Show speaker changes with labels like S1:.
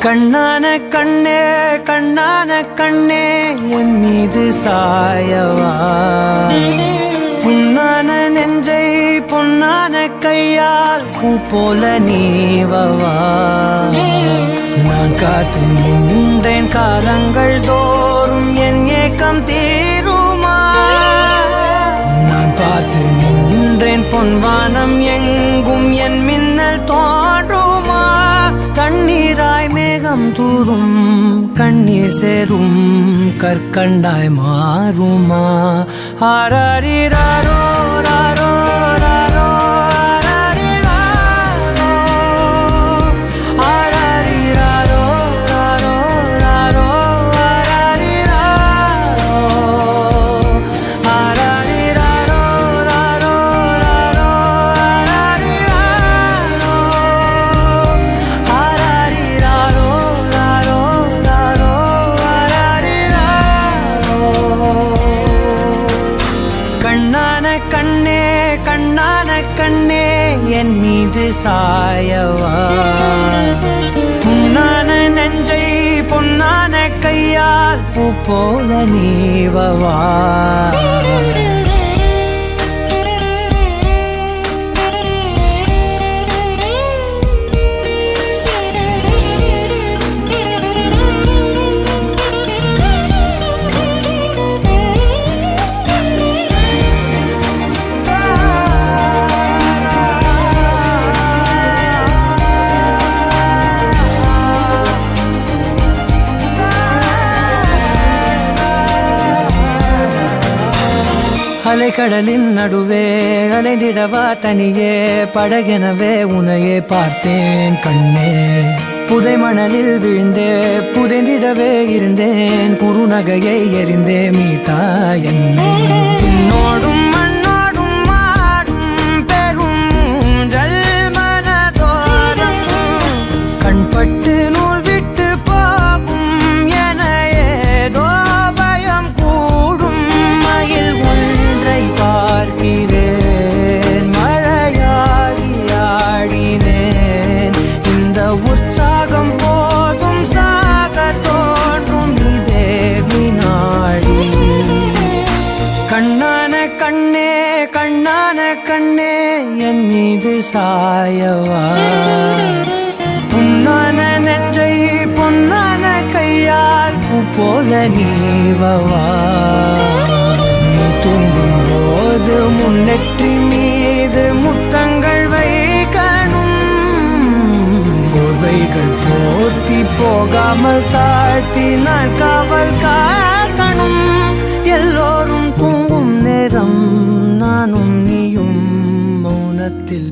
S1: கண்ணான கண்ணே கண்ணான கண்ணே என் மீது சாயவா, புண்ணான நெஞ்சை பொன்னான கையால் பூ போல நீவவா. நான் காத்து நின்றேன் காலங்கள் தோறும் என் ஏக்கம் தீருமா. நான் பார்த்து நின்றேன் பொன்வானம் எங்கும் என் மின்னல் தோன்றுமா. தண்ணீராய் மேகம் தூரும் கண்ணீர் சேரும் கற்கண்டாய் மாறுமா. ஆராரிராரோ ராரோ ராரோ ஆராரிராரோ ராரோ ராரோ ஆராரிராரோ ராரோ ராரோ ஆராரிராரோ ராரோ ராரோ கண்ணான கண்ணே கண்ணான கண்ணே என் மீது சாயவா, புண்ணான நெஞ்சை பொன்னான கையால் பூ போல நீவவா. அலைக்கடலின் நடுவே அலைந்திடவா தனியே படகெனவே உனையே பார்த்தேன் கண்ணே. புதை மணலில் விழுந்தே புதைந்திடவே இருந்தேன், குறுநகையை எறிந்தே மீட்டா என்னை. உன்னோடும் மண்ணோடும் மாடும் பெரும் ஊஞ்சல் மனதோரம் கண்பட்டு நூல் விட்டு போகும் என ஏதோ பயம் கூடும். மயில் பார்க்கிறேன் மழையாகி ஆடினேன், இந்த உற்சாகம் போதும் சாக தோன்றும் இதே வினாடி. கண்ணான கண்ணே கண்ணான கண்ணே என் மீது சாயவா, புண்ணான நெஞ்சை பொன்னான கையால் பூ போல நீவவா. தூங்கும் போது முன்னெற்றி மீது முத்தங்கள் வைக்கணும், போர்வைகள் போர்த்தி போகாமல் தாழ்த்தி நான் காவல் காக்கணும். எல்லோரும் தூங்கும் நேரம் நானும் நீயும் மௌனத்தில்